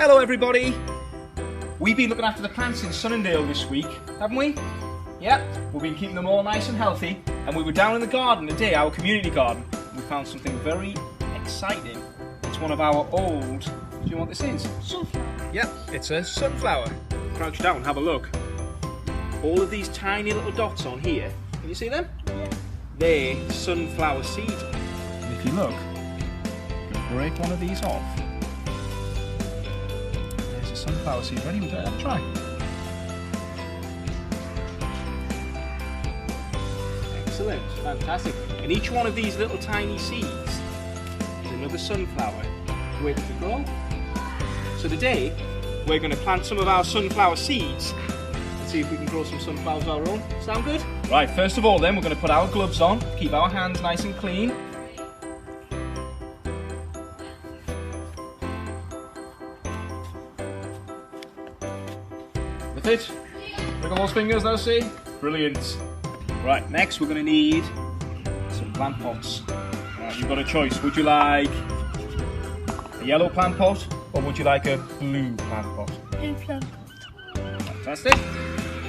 Hello everybody! We've been looking after the plants in Sunningdale this week, haven't we? Yeah, we've been keeping them all nice and healthy, and we were down in the garden today, our community garden. We found something very exciting. It's one of our old, do you know what this is? Sunflower. Yeah, it's a sunflower. Crouch down and have a look. All of these tiny little dots on here, can you see them? Yeah. They're sunflower seeds. And if you look, you can break one of these off. There's a sunflower seed ready. We'll have a try. Excellent, fantastic. And each one of these little tiny seeds is another sunflower waiting to grow. So today, we're going to plant some of our sunflower seeds and see if we can grow some sunflowers of our own. Sound good? Right, first of all then, we're going to put our gloves on, keep our hands nice and clean. With it? Wiggle those fingers now, see? Brilliant. Right, next we're going to need some plant pots. Right, you've got a choice. Would you like a yellow plant pot or would you like a blue plant pot? Blue plant pot. Fantastic.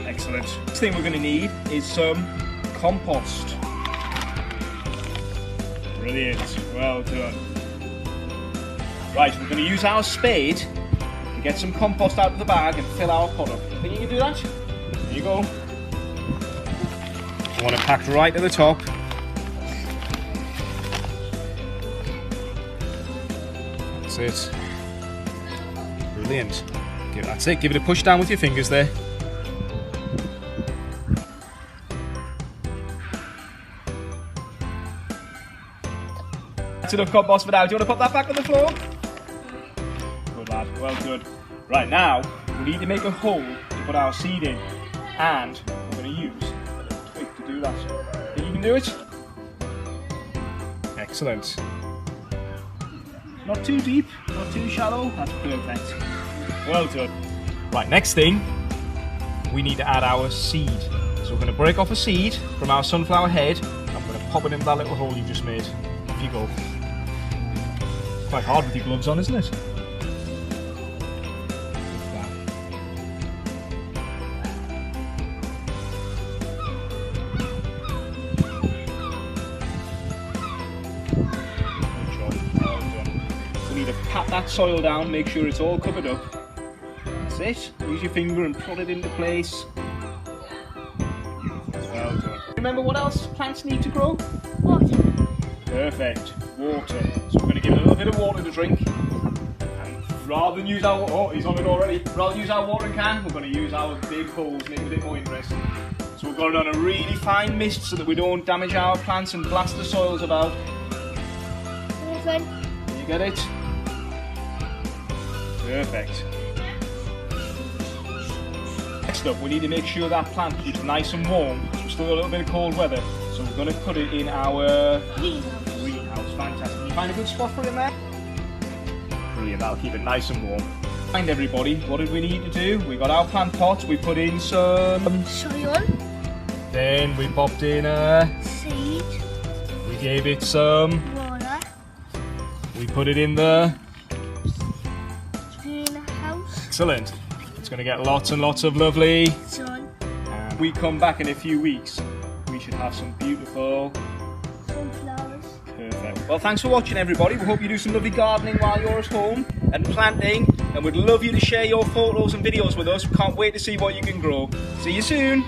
Excellent. Next thing we're going to need is some compost. Brilliant. Well done. Right, we're going to use our spade to get some compost out of the bag and fill our pot up. Think you can do that? There you go. You want it packed right to the top. That's it. Brilliant. That's it. Give it a push down with your fingers there. That's enough compost for now. Do you want to pop that back on the floor? Good lad. Well good. Right, now we need to make a hole to put our seed in, and we're going to use a little twig to do that. Think you can do it? Excellent. Not too deep, not too shallow. That's perfect. Well done. Right, next thing, we need to add our seed. So we're going to break off a seed from our sunflower head. I'm going to pop it in that little hole you just made. There you go. Quite hard with your gloves on, isn't it? We need to pat that soil down, make sure it's all covered up. That's it. Use your finger and prod it into place. Well done. Remember what else plants need to grow? Water. Perfect. Water. So we're going to give it a little bit of water to drink. And rather than use our... Oh, he's on it already. Rather than use our watering can, we're going to use our big holes, make it a bit more interesting. So we've got it on a really fine mist so that we don't damage our plants and blast the soils about. Can You get it? Perfect. Next up, we need to make sure that plant keeps nice and warm. We've still got a little bit of cold weather, so we're going to put it in our greenhouse. Fantastic. Can you find a good spot for it in there? Brilliant, that'll keep it nice and warm. Mind everybody, what did we need to do? We got our plant pots, we put in some soil. Then we popped in a Seed. We gave it some Water. We put it in the Greenhouse. Excellent. It's going to get lots and lots of lovely Sun. and we come back in a few weeks. We should have some beautiful Sunflowers. Perfect. Well, thanks for watching everybody. We hope you do some lovely gardening while you're at home and planting, and we'd love you to share your photos and videos with us. We can't wait to see what you can grow. See you soon.